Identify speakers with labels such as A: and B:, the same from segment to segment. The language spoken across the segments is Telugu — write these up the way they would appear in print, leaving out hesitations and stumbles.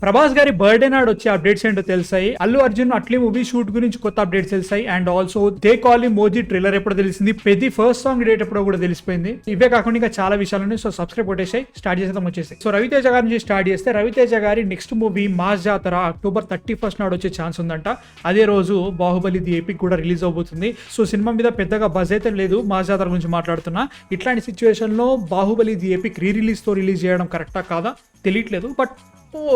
A: ప్రభాస్ గారి బర్త్డే నాడు వచ్చే అప్డేట్స్ ఏంటో తెలిసాయి. అల్లు అర్జున్ అట్లీ మూవీ షూట్ గురించి కొత్త అప్డేట్స్ తెలిసాయి. And also they call him OG trailer ఎప్పుడో తెలిసింది. పెద్ద ఫస్ట్ సాంగ్ డేట్ ఎప్పుడో కూడా తెలిసిపోయింది. ఇవే కాకుండా ఇంకా చాలా విషయాలు. సో సబ్స్క్రైబ్ కొట్టేసాయి, స్టార్ట్ చేసేద్దాం వచ్చేసి. సో రవితేజ గారి నుంచి స్టార్ట్ చేస్తే, రవితేజ గారి నెక్స్ట్ మూవీ మాస్ జాతర October 31 నాడు వచ్చే ఛాన్స్ ఉందంట. అదే రోజు బాహుబలి ది ఎపిక్ కూడా రిలీజ్ అవబోతుంది. సో సినిమా మీద పెద్దగా బజ్ అయితే లేదు. మాస్ జాతర గురించి మాట్లాడుతున్నా. ఇట్లాంటి సిచ్యువేషన్ లో బాహుబలి ది ఎపిక్ రిలీజ్ తో రిలీజ్ చేయడం కరెక్టా కాదా తెలియట్లేదు. బట్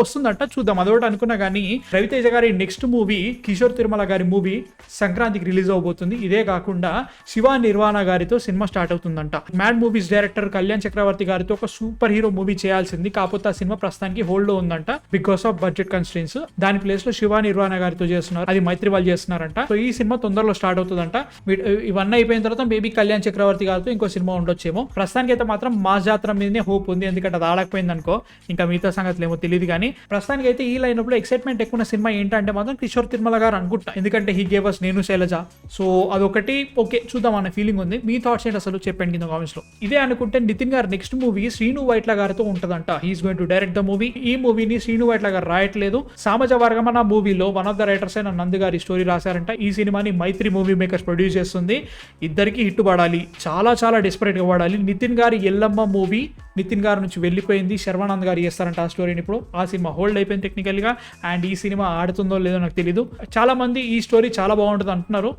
A: వస్తుందంట, చూద్దాం. అదొకటి అనుకున్నా కానీ రవితేజ గారి నెక్స్ట్ మూవీ కిషోర్ తిరుమల గారి మూవీ సంక్రాంతికి రిలీజ్ అవబోతుంది. ఇదే కాకుండా శివ నిర్వాణ గారితో సినిమా స్టార్ట్ అవుతుందంట. మ్యాడ్ మూవీస్ డైరెక్టర్ కళ్యాణ్ చక్రవర్తి గారితో ఒక సూపర్ హీరో మూవీ చేయాల్సింది, కాకపోతే ఆ సినిమా ప్రస్తుతానికి హోల్డ్ లో ఉందంట బికాస్ ఆఫ్ బడ్జెట్ కన్స్ట్రెయిన్స్. దాని ప్లేస్ లో శివ నిర్వాణ గారితో చేస్తున్నారు, అది మైత్రి వాళ్ళు చేస్తున్నారంట. సో ఈ సినిమా తొందరలో స్టార్ట్ అవుతుందంట. ఇవన్నీ అయిపోయిన తర్వాత మేబీ కళ్యాణ్ చక్రవర్తి గారితో ఇంకో సినిమా ఉండొచ్చేమో. ప్రస్తుతానికి అయితే మాత్రం మాస్ జాతర మీదనే హోప్ ఉంది, ఎందుకంటే అది ఆడకపోయింది అనుకో ఇంకా మిగతా సంగతులు ఏమో తెలియదు. కానీ ప్రస్తుతానికి అయితే ఈ లైన్ లో ఎక్సైట్మెంట్ ఎక్కువ సినిమా ఏంటంటే మాత్రం కిషోర్ తిరుమల గారు అనుకుంటా, ఎందుకంటే హీ గేవ్ అస్ నేను శైలజ. సో అదొకటి ఓకే చూద్దాం అన్న ఫీలింగ్ ఉంది. మీ థాట్స్ ఏంటి అసలు చెప్పండి కింద కామెంట్స్ లో. ఇదే అనుకుంటే నితిన్ గారు నెక్స్ట్ మూవీ శ్రీను వైట్ల గారితో ఉంటదంట. He is going to direct the movie. ఈ మూవీని శ్రీను వైట్ల గారు రాయట్లేదు, సామాజ వర్గం అన్న మూవీలో వన్ ఆఫ్ ద రైటర్స్ అయిన నందు గారి స్టోరీ రాశారంట. ఈ సినిమాని మైత్రి మూవీ మేకర్స్ ప్రొడ్యూస్ చేస్తుంది. ఇద్దరికి హిట్ పడాలి, చాలా చాలా డెస్పరేట్ గా పడాలి. నితిన్ గారి ఎల్లమ్మ మూవీ నితిన్ గారి నుంచి వెళ్ళిపోయింది, శర్వానంద్ గారు చేస్తారంట ఆ స్టోరీని. ఇప్పుడు ఆ సినిమా హోల్డ్ అయిపోయింది టెక్నికల్ గా. అండ్ ఈ సినిమా ఆడుతుందో లేదో నాకు తెలీదు. చాలా మంది ఈ స్టోరీ చాలా బాగుంటుంది అంటున్నారు,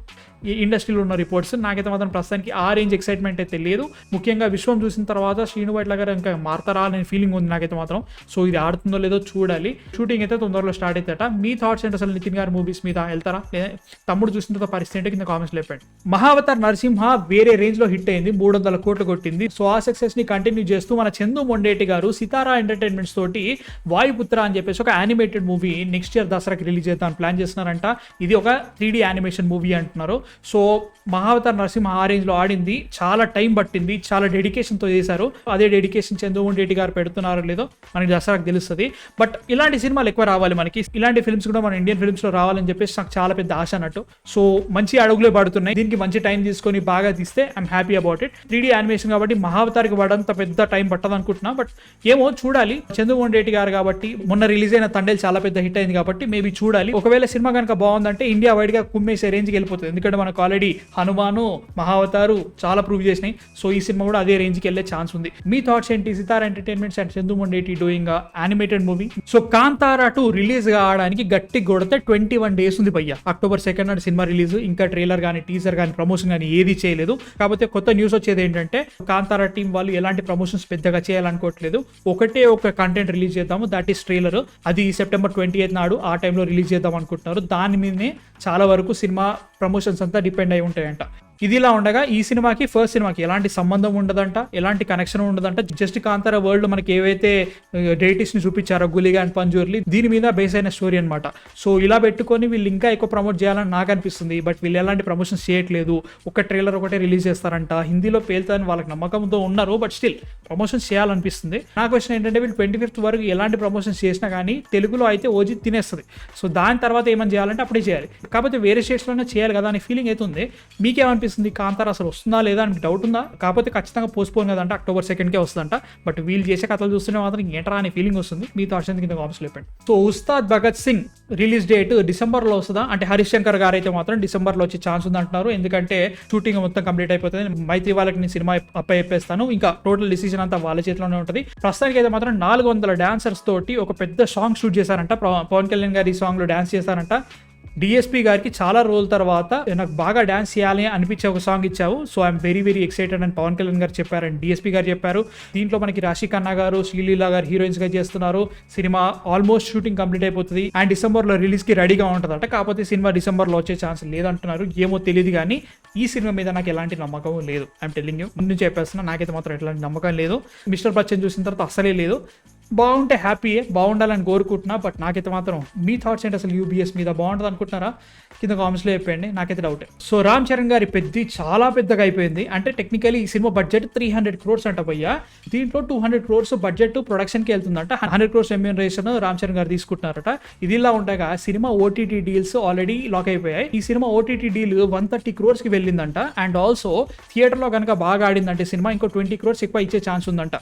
A: ఈ ఇండస్ట్రీలో ఉన్న రిపోర్ట్స్. నాకైతే మాత్రం ప్రస్తుతానికి ఆ రేంజ్ ఎక్సైట్మెంట్ అయితే లేదు. ముఖ్యంగా విశ్వం చూసిన తర్వాత శ్రీను వైట్ల గారు ఇంకా మారతారా అనే ఫీలింగ్ ఉంది నాకైతే మాత్రం. సో ఇది ఆడుతుందో లేదో చూడాలి. షూటింగ్ అయితే తొందరలో స్టార్ట్ అవుతాట. మీ థాట్స్ ఏంటి అసలు నితిన్ గారి మూవీస్ మీద వెళ్తారా, తమ్ముడు చూసిన తర్వాత పరిస్థితి ఏంటి కింద కామెంట్స్ లేపండి. మహావతార్ నరసింహ వేరే రేంజ్ లో హిట్ అయింది, 300 కోట్లు కొట్టింది. సో ఆ సక్సెస్ ని కంటిన్యూ చేస్తూ మన చందు మొండేటి గారు సితారా ఎంటర్టైన్మెంట్స్ తోటి వాయుపుత్ర అని చెప్పేసి ఒక యానిమేటెడ్ మూవీ నెక్స్ట్ ఇయర్ దసరాకి రిలీజ్ చేద్దామని ప్లాన్ చేస్తున్నారంట. ఇది ఒక 3D యానిమేషన్ మూవీ అంటున్నారు. సో మహావతార్ నరసింహ ఆ రేంజ్ లో ఆడింది, చాలా టైం పట్టింది, చాలా డెడికేషన్ తో చేశారు. అదే డెడికేషన్ చందు మొండేటి గారు పెడుతున్నారో లేదో మనకి దసరాకి తెలుస్తుంది. బట్ ఇలాంటి సినిమాలు ఎక్కువ రావాలి మనకి, ఇలాంటి ఫిల్మ్స్ కూడా మన ఇండియన్ ఫిల్మ్స్ లో రావాలని చెప్పేసి నాకు చాలా పెద్ద ఆశ అన్నట్టు. సో మంచి అడుగులే పడుతున్నాయి, దీనికి మంచి టైం తీసుకొని బాగా తీస్తే I'm happy about it. 3D animation కాబట్టి మహావతార్కి పడంత పెద్ద టైం పట్టదు అనుకుంటున్నా. బట్ ఏమో చూడాలి. చందు మొండేటి గారు కాబట్టి మొన్న రిలీజ్ అయిన తండేల్ చాలా పెద్ద హిట్ అయింది కాబట్టి మేబీ చూడాలి. ఒకవేళ సినిమా కనుక బాగుందంటే ఇండియా వైడ్ గా కుమ్మేసే రేంజ్కి వెళ్ళిపోతుంది, ఎందుకంటే మనకు ఆల్రెడీ హనుమాను మహావతారు చాలా ప్రూవ్ చేసినాయి. సో ఈ సినిమా కూడా అదే రేంజ్కి వెళ్ళే ఛాన్స్ ఉంది. మీ థాట్స్ ఏంటి? Sithara entertainments and Chandoo Mondeti doing animated movie. So Kantara 2 release కావడానికి గట్టి కొడితే 21 days ఉంది భయ్య. October 2 నాడు సినిమా రిలీజ్. ఇంకా ట్రైలర్ కానీ టీజర్ కానీ ప్రమోషన్ కానీ ఏది చేయలేదు. కాకపోతే కొత్త న్యూస్ వచ్చేది ఏంటంటే కాంతారా టీం వాళ్ళు ఎలాంటి ప్రమోషన్స్ పెద్దగా చేయాలనుకోవట్లేదు, ఒకటే ఒక కంటెంట్ రిలీజ్ చేద్దాము, దట్ ఈస్ ట్రైలర్. అది September 28 నాడు ఆ టైంలో రిలీజ్ చేద్దాం అనుకుంటున్నారు. దాని మీదనే చాలా వరకు సినిమా ప్రమోషన్స్ అంతా డిపెండ్ అయి ఉంటాయంట. ఇదిలా ఉండగా ఈ సినిమాకి ఫస్ట్ సినిమాకి ఎలాంటి సంబంధం ఉండదంట, ఎలాంటి కనెక్షన్ ఉండదంట. జస్ట్ కాంతారా వరల్డ్ మనకి ఏవైతే డైటీస్ ని చూపించారో గులిగా అండ్ పంజూర్లి, దీని మీద బేస్ అయిన స్టోరీ అనమాట. సో ఇలా పెట్టుకొని వీళ్ళు ఇంకా ఎక్కువ ప్రమోట్ చేయాలని నాకు అనిపిస్తుంది. బట్ వీళ్ళు ఎలాంటి ప్రమోషన్స్ చేయట్లేదు, ఒక ట్రైలర్ ఒకటే రిలీజ్ చేస్తారంట. హిందీలో పేలుతారని వాళ్ళకి నమ్మకంతో ఉన్నారు, బట్ స్టిల్ ప్రమోషన్స్ చేయాలనిపిస్తుంది. నా క్వశ్చన్ ఏంటంటే వీళ్ళు 25th వరకు ఎలాంటి ప్రమోషన్స్ చేసినా కానీ తెలుగులో అయితే ఓజీ తినేస్తుంది. సో దాని తర్వాత ఏమైనా చేయాలంటే అప్పుడే చేయాలి, కాకపోతే వేరే స్టేట్స్లోనే చేయాలి కదా అనే ఫీలింగ్ అయితే ఉంది. మీకేమనిపిస్తుంది? కాంతారా అసలు వస్తుందా లేదా అని డౌట్ ఉందా? కాకపోతే ఖచ్చితంగా పోస్ట్పోన్ కదంట, October 2 వస్తుందంట. బట్ వీళ్ళు చేసే కథలు చూస్తుంటే మాత్రం ఏంటరా అనే ఫీలింగ్ వస్తుంది. మీ థాట్స్ కింద కామెంట్స్ లేపండి. So Ustaad Bhagat Singh release date డిసెంబర్లో వస్తుందా అంటే హరీష్ శంకర్ గారు అయితే మాత్రం డిసెంబర్లో వచ్చే ఛాన్స్ ఉంది అంటున్నారు, ఎందుకంటే షూటింగ్ మొత్తం కంప్లీట్ అయిపోతుంది. మైత్రి వాళ్ళకి నేను సినిమా అప్పయిస్తాను, ఇంకా టోటల్ డిసిజన్ అంతా వాళ్ళ చేతిలోనే ఉంటుంది. ప్రస్తుతానికి అయితే మాత్రం 400 డాన్సర్స్ తోటి ఒక పెద్ద సాంగ్ షూట్ చేశారంట. పవన్ కళ్యాణ్ గారు ఈ సాంగ్ లో డాన్స్ చేశారంట. డిఎస్పీ గారికి చాలా రోజుల తర్వాత నాకు బాగా డాన్స్ చేయాలి అనిపించే ఒక సాంగ్ ఇచ్చావు, so I'm very very excited అని పవన్ కళ్యాణ్ గారు చెప్పారు అండ్ డిఎస్పీ గారు చెప్పారు. దీంట్లో మనకి రాశి ఖన్నా గారు, శ్రీలీల గారు హీరోయిన్స్ గా చేస్తున్నారు. సినిమా ఆల్మోస్ట్ షూటింగ్ కంప్లీట్ అయిపోతుంది అండ్ డిసెంబర్లో రిలీజ్ కి రెడీగా ఉంటుందట. కాకపోతే సినిమా డిసెంబర్లో వచ్చే ఛాన్స్ లేదంటున్నారు. ఏమో తెలియదు, కానీ ఈ సినిమా మీద నాకు ఎలాంటి నమ్మకం లేదు. ఐఎమ్ టెల్లింగ్ యూ, ముందు చెప్పేస్తున్నా, నాకైతే మాత్రం ఎలాంటి నమ్మకం లేదు. మిస్టర్ బచ్చన్ చూసిన తర్వాత అసలే లేదు. బాగుంటే హ్యాపీయే, బాగుండాలని కోరుకుంటున్నా. బట్ నాకైతే మాత్రం మీ థాట్స్ ఏంటి అసలు? యూబీఎస్ మీద బాగుంటుంది అనుకుంటున్నారా? కింద కామెంట్స్లో చెప్పండి, నాకైతే డౌట్. సో రామ్ చరణ్ గారి పెద్ద చాలా పెద్దగా అయిపోయింది. అంటే టెక్నికలీ ఈ సినిమా బడ్జెట్ 300 crores అంట భయ్యా. దీంట్లో 200 crores బడ్జెట్ ప్రొడక్షన్కి వెళ్తుందంట. 100 crores రెమ్యూనరేషన్ రామ్ చరణ్ గారు తీసుకుంటున్నారట. ఇదిలా ఉండగా సినిమా ఓటీటీ డీల్స్ ఆల్రెడీ లాక్ అయిపోయాయి. ఈ సినిమా ఓటీటీ డీల్ 130 crores కి వెళ్ళిందంట. అండ్ ఆల్సో థియేటర్లో కనుక బాగా ఆడిందంటే సినిమా ఇంకో 20 crores ఎక్కువ ఇచ్చే ఛాన్స్ ఉందంట.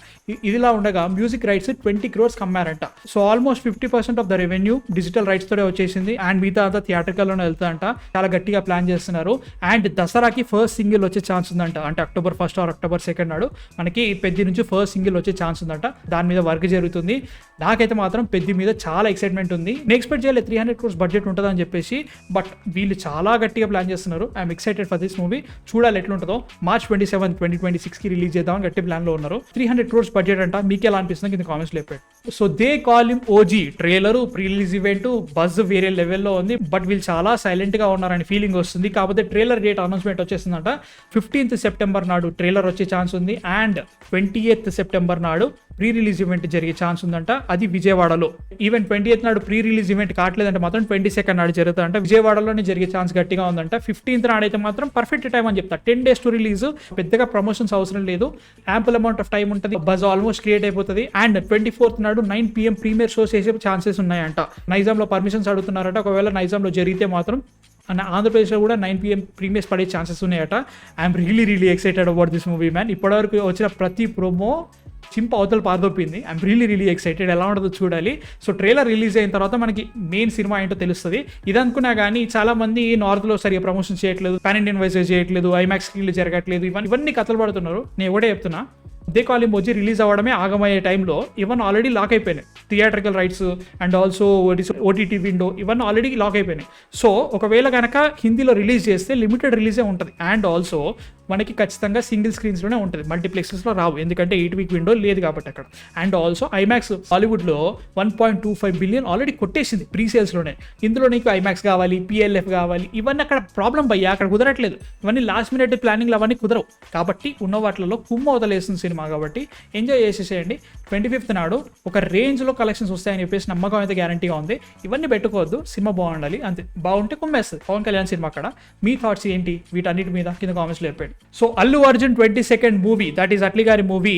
A: ఇదిలా ఉండగా మ్యూజిక్ రైట్స్ 20 crores కమ్మారంట. So almost 50% of the revenue digital rights తోనే వచ్చేసింది అండ్ మిగతా అంతా థియేటర్కల్ లోనే వెళ్తాదంట. చాలా గట్టిగా ప్లాన్ చేస్తున్నారు అండ్ దసరాకి ఫస్ట్ సింగిల్ వచ్చే ఛాన్స్ ఉందంట. అంటే October 1st are October 2nd నాడు మనకి పెద్ది నుంచి ఫస్ట్ సింగిల్ వచ్చే ఛాన్స్ ఉందంట. దాని మీద వర్క్ జరుగుతుంది. నాకైతే మాత్రం పెద్ది మీద చాలా ఎక్సైట్మెంట్ ఉంది. నేను ఎక్స్పెక్ట్ చేయలేదు 300 crores బడ్జెట్ ఉంటుందని చెప్పేసి, బట్ వీళ్ళు చాలా గట్టిగా ప్లాన్ చేస్తున్నారు. I'm excited for this movie. చూడాలి ఎట్లుంటుందో. March 27, 2026 కి రిలీజ్ చేద్దామని గట్టి ప్లాన్ లో ఉన్నారు. 300 crores బడ్జెట్ అంట. మీకు ఎలా అనిపిస్తుంది కింద కామెంట్స్ లో చెప్పండి. So they call him OG. Trailer, pre release event, buzz వేరే లెవెల్లో ఉంది. బట్ వీళ్ళు చాలా సైలెంట్ గా ఉన్నారని ఫీలింగ్ వస్తుంది. కాకపోతే ట్రైలర్ డేట్ అనౌన్స్మెంట్ వచ్చేసిందంట. 15th September నాడు ట్రైలర్ వచ్చే ఛాన్స్ ఉంది అండ్ 28th September నాడు ప్రీ రిలీజ్ ఈవెంట్ జరిగే ఛాన్స్ ఉందంట. అది విజయవాడలో. ఈవెన్ 20th నాడు ప్రీ రిలీజ్ ఈవెంట్ కావట్లేదంటే మాత్రం 22nd నాడు జరుగుతుందంట. విజయవాడలోనే జరిగే ఛాన్స్ గట్టిగా ఉందంట. 15th నాడు అయితే మాత్రం పర్ఫెక్ట్ టైం అని చెప్తా. 10 days టు రిలీజ్. పెద్దగా ప్రమోషన్స్ అవసరం లేదు. యాంపుల్ అమౌంట్ ఆఫ్ టైం ఉంటుంది. బజ్ ఆల్మోస్ట్ క్రియేట్ అయిపోతుంది. అండ్ 24th నాడు 9 PM ప్రీమియర్ షోస్ చేసే ఛాన్సెస్ ఉన్నాయంట. నైజాంలో పర్మిషన్స్ అడుగుతున్నారట. ఒకవేళ నైజాంలో జరిగితే మాత్రం అండ్ ఆంధ్రప్రదేశ్లో కూడా 9 PM ప్రీమియర్స్ పడే ఛాన్సెస్ ఉన్నాయట. I'm really excited about this movie man. ఇప్పటివరకు వచ్చిన ప్రతి ప్రోమో చింప అవతల పారిపోయింది. I'm really excited. ఎలా ఉంటుందో చూడాలి. సో ట్రైలర్ రిలీజ్ అయిన తర్వాత మనకి మెయిన్ సినిమా ఏంటో తెలుస్తుంది. ఇది అనుకున్నా కానీ చాలా మంది నార్త్లో సరిగా ప్రమోషన్ చేయట్లేదు, పాన్ ఇండియన్ వైజ్ చేయట్లేదు, ఐమాక్స్ స్క్రీన్లు జరగట్లేదు, ఇవన్నీ కథలు పడుతున్నారు. నేను ఒకటే చెప్తున్నా, they call him OG release అవ్వడమే ఆగమయ్యే టైంలో ఇవన్నీ ఆల్రెడీ లాక్ అయిపోయినాయి. Theatrical rights and also OTT window ఇవన్నీ ఆల్రెడీ లాక్ అయిపోయినాయి. సో ఒకవేళ కనుక హిందీలో రిలీజ్ చేస్తే లిమిటెడ్ రిలీజే ఉంటుంది అండ్ ఆల్సో మనకి ఖచ్చితంగా సింగిల్ స్క్రీన్స్లోనే ఉంటుంది. మల్టీప్లెక్సెస్లో రావు, ఎందుకంటే 8 week విండో లేదు కాబట్టి అక్కడ. అండ్ ఆల్సో ఐమాక్స్ హాలీవుడ్లో 1.25 billion ఆల్రెడీ కొట్టేసింది ప్రీ సేల్స్లోనే. ఇందులో నీకు ఐమాక్స్ కావాలి, PLF కావాలి, ఇవన్నీ అక్కడ ప్రాబ్లం భయ్యా, అక్కడ కుదరట్లేదు. ఇవన్నీ లాస్ట్ మినిట్ ప్లానింగ్లు అవన్నీ కుదరవు. కాబట్టి ఉన్న వాటిలో కుమ్మ వదలేస్తుంది సినిమా. కాబట్టి ఎంజాయ్ చేసేసేయండి. 25th నాడు ఒక రేంజ్లో కలెక్షన్స్ వస్తాయని చెప్పేసి నమ్మకం అయితే గ్యారంటీగా ఉంది. ఇవన్నీ పెట్టుకోవద్దు, సినిమా బాగుండాలి అంతే. బాగుంటే కుమ్మేస్తుంది పవన్ కళ్యాణ్ సినిమా. అక్కడ మీ థాట్స్ ఏంటి వీటన్నిటి మీద కింద కామెంట్స్లో చెప్పండి. So Allu Arjun 22nd movie, that is Atlee గారి మూవీ,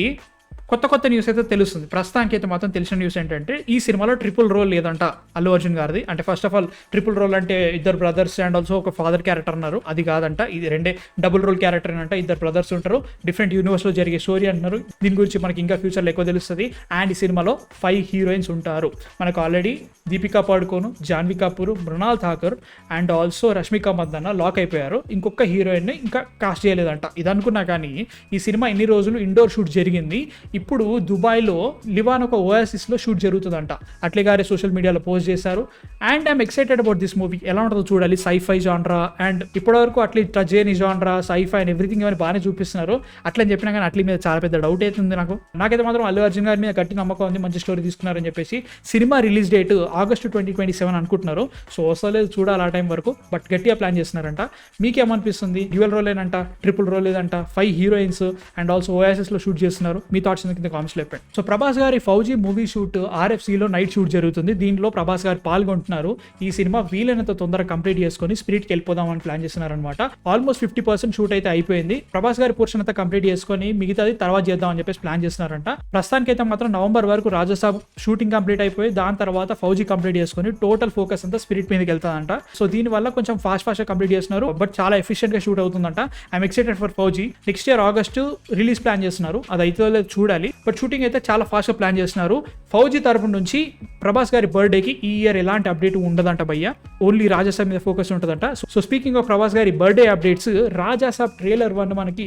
A: కొత్త న్యూస్ అయితే తెలుస్తుంది. ప్రస్తుతానికి అయితే మాత్రం తెలిసిన న్యూస్ ఏంటంటే ఈ సినిమాలో ట్రిపుల్ రోల్ లేదంట అల్లు అర్జున్ గారిది. అంటే first of all triple role అంటే ఇద్దరు బ్రదర్స్ అండ్ ఆల్సో ఒక ఫాదర్ క్యారెక్టర్ అన్నారు. అది కాదంట, ఇది రెండే డబుల్ రోల్ క్యారెక్టర్ అంట. ఇద్దరు బ్రదర్స్ ఉంటారు, డిఫరెంట్ యూనివర్స్లో జరిగే స్టోరీ అంటున్నారు. దీని గురించి మనకి ఇంకా ఫ్యూచర్లో ఎక్కువ తెలుస్తుంది. అండ్ ఈ సినిమాలో 5 heroines ఉంటారు. మనకు already Deepika Padukone, Janhvi Kapoor, Mrunal Thakur and also Rashmika Mandanna lock అయిపోయారు. ఇంకొక హీరోయిన్ని ఇంకా కాస్ట్ చేయలేదంట. ఇది అనుకున్నా కానీ ఈ సినిమా ఇన్ని రోజులు ఇండోర్ షూట్ జరిగింది. ఇప్పుడు దుబాయ్లో లివాన్ ఒక ఓయాసిస్లో షూట్ జరుగుతుందంట. అట్లే గారే సోషల్ మీడియాలో పోస్ట్ చేశారు. And I'm excited about this movie. ఎలా ఉంటుందో చూడాలి. సైఫై జాన్రా అండ్ ఇప్పటివరకు అట్లీ టచ్ చేయని జాన్రా, సైఫై అండ్ ఎవ్రీథింగ్ ఇవన్నీ బాగానే చూపిస్తున్నారు. అట్లని చెప్పినా కానీ అట్లీ మీద చాలా పెద్ద డౌట్ అవుతుంది నాకైతే మాత్రం అల్లు అర్జున్ గారి మీద గట్టి నమ్మకం ఉంది. మంచి స్టోరీ తీసుకున్నారని చెప్పేసి. సినిమా రిలీజ్ డేట్ August 2027 అనుకుంటున్నారు. సో వస్తలేదు, చూడాలి ఆ టైం వరకు. బట్ గట్టిగా ప్లాన్ చేస్తున్నారంట. మీకేమనిపిస్తుంది? డ్యూయల్ రోల్ ఏనంట, ట్రిపుల్ రోల్ లేదంట, 5 heroines అండ్ ఆల్సో ఓయాసిస్లో షూట్ చేస్తున్నారు. మీ థాట్స్ కింద కామెంట్స్ లో చెప్పండి. సో ప్రభాస్ గారి ఫౌజీ మూవీ షూట్ RFCలో నైట్ షూట్ జరుగుతుంది. దీనిలో ప్రభాస్ గారు పాల్గొంటున్నారు. ఈ సినిమా వీలైనంత తొందరగా కంప్లీట్ చేసుకొని స్పిరిట్కి వెళ్ళిపోదామని ప్లాన్ చేస్తున్నారు అనమాట. ఆల్మోస్ట్ 50% షూట్ అయితే అయిపోయింది. ప్రభాస్ గారి పోర్షన్ అంతా కంప్లీట్ చేసుకొని మిగతాది తర్వాత చేద్దామని చెప్పేసి ప్లాన్ చేస్తున్నారంట. ప్రస్తుతానికి అయితే మాత్రం November వరకు రాజాసాబ్ షూటింగ్ కంప్లీట్ అయిపోయి దాని తర్వాత ఫౌజీ కంప్లీట్ చేసుకొని టోటల్ ఫోకస్ అంతా స్పిరిట్ మీదకి వెళ్తాదంట. సో దీని వల్ల కొంచెం ఫాస్ట్ కంప్లీట్ చేస్తున్నారు. బట్ చాలా ఎఫిషియెంట్ గా షూట్ అవుతుందంట. I'm excited for fauji. Next year August release plan చేస్తున్నారు. అది అయితే చూడాలి. బట్ షూటింగ్ అయితే చాలా ఫాస్ట్గా ప్లాన్ చేస్తున్నారు. ఫౌజీ తరపు నుంచి ప్రభాస్ గారి బర్త్డేకి ఈ ఇయర్ ఎలాంటి అప్డేట్ ఉండదంట భయ్య. ఓన్లీ రాజాసాబ్ మీద ఫోకస్ ఉంటుందంట. సో స్పీకింగ్ ఆఫ్ ప్రభాస్ గారి బర్త్డే అప్డేట్స్, రాజాసాబ్ ట్రైలర్ 1 మనకి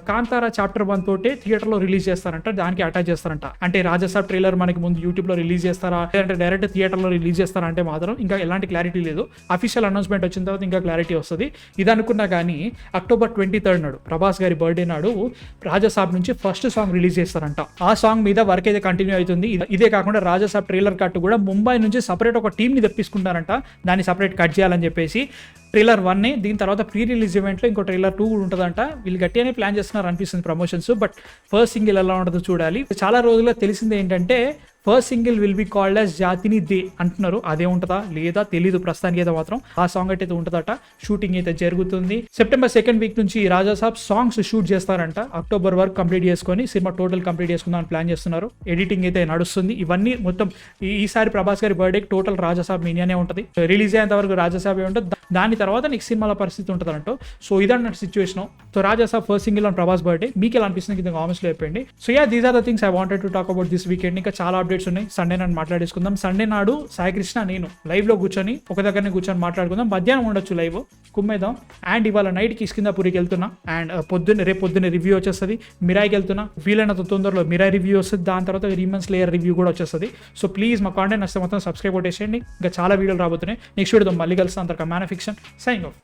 A: కాంతారా చాప్టర్ 1 తోటే థియేటర్లో రిలీజ్ చేస్తారంట. దానికి అటాచ్ చేస్తారంట. అంటే రాజాసాబ్ ట్రైలర్ మనకి ముందు యూట్యూబ్లో రిలీజ్ చేస్తారా లేదంటే డైరెక్ట్ థియేటర్లో రిలీజ్ చేస్తారా అంటే మాత్రం ఇంకా ఎలాంటి క్లారిటీ లేదు. అఫీషియల్ అనౌన్స్మెంట్ వచ్చిన తర్వాత ఇంకా క్లారిటీ వస్తుంది. ఇది అనుకున్నా కానీ October 23rd నాడు ప్రభాస్ గారి బర్త్డే నాడు రాజాసాబ్ నుంచి ఫస్ట్ సాంగ్ రిలీజ్ చేస్తారంట. ఆ సాంగ్ మీద వర్క్ అయితే కంటిన్యూ అవుతుంది. ఇదే కాకుండా రాజాసాబ్ ట్రైలర్ కట్ కూడా ముంబై నుంచి సపరేట్ ఒక టీమ్ని తెప్పించుకుంటారంట. దాన్ని సపరేట్ కట్ చేయాలని చెప్పేసి ట్రైలర్ 1 దీని తర్వాత ప్రీ రిలీజ్ ఈవెంట్లో ఇంకో ట్రైలర్ 2 కూడా ఉంటుందంట. వీళ్ళు గట్టిగానే ప్లాన్ చేస్తున్నారు అనిపిస్తుంది ప్రమోషన్స్. బట్ ఫస్ట్ సింగిల్ ఎలా ఉంటుందో చూడాలి. చాలా రోజుల్లో తెలిసింది ఏంటంటే first single will be called as జాతిని దే అంటున్నారు. అదే ఉంటుందా లేదా తెలీదు. ప్రస్తుతానికి అయితే మాత్రం ఆ సాంగ్ అయితే ఉంటుందట. షూటింగ్ అయితే జరుగుతుంది. September 2nd వీక్ నుంచి రాజాసాబ్ సాంగ్స్ షూట్ చేస్తారంట. October వరకు కంప్లీట్ చేసుకొని సినిమా టోటల్ కంప్లీట్ చేసుకుందామని ప్లాన్ చేస్తున్నారు. ఎడిటింగ్ అయితే నడుస్తుంది. ఇవన్నీ మొత్తం ఈసారి ప్రభాస్ గారి బర్త్డేకి టోటల్ రాజాసాబ్ మీనియానే ఉంటుంది. రిలీజ్ అయ్యేంత వరకు రాజాసాబే ఉంటుంది. దాని తర్వాత నెక్స్ట్ సినిమాల పరిస్థితి ఉంటుంది అంటూ. సో ఇదన్నట్టు situation. So Rajasaab first single on Prabhas birthday. మీకు ఎలా అనిపిస్తుంది కింద కామెంట్స్ లో చెప్పండి. So these are the things I wanted to talk about this weekend. ఇంకా చాలా అప్డేట్స్ ఉన్నాయి. సండే నాడు మాట్లాడేసుకుందాం. సండే నాడు సాయికృష్ణ నేను లైవ్లో కూర్చొని ఒక దగ్గరనే కూర్చొని మాట్లాడుకుందాం. మధ్యాహ్నం ఉండొచ్చు లైవ్, కుమ్మేద్దాం. అండ్ ఇవాళ నైట్కి కిష్కింధాపురికి వెళ్తున్నా. అండ్ రేపు పొద్దున్నే రివ్యూ వచ్చేస్తుంది. మిరాయికి వెళ్తున్నా. వీలైనంత తొందరలో మిరాయి రివ్యూ వస్తుంది. దాని తర్వాత రీమన్ స్లేయర్ రివ్యూ కూడా వచ్చేస్తుంది. సో ప్లీజ్ మా కాంటెంట్ నచ్చితే మొత్తం సబ్స్క్రైబ్ కొట్టేసేయండి. ఇంకా చాలా వీడియోలు రాబోతున్నాయి. నెక్స్ట్ వీడియోతో మళ్ళీ కలుస్తాను. అంతక మ్యాన్ ఫిక్షన్ సైనింగ్ ఆఫ్.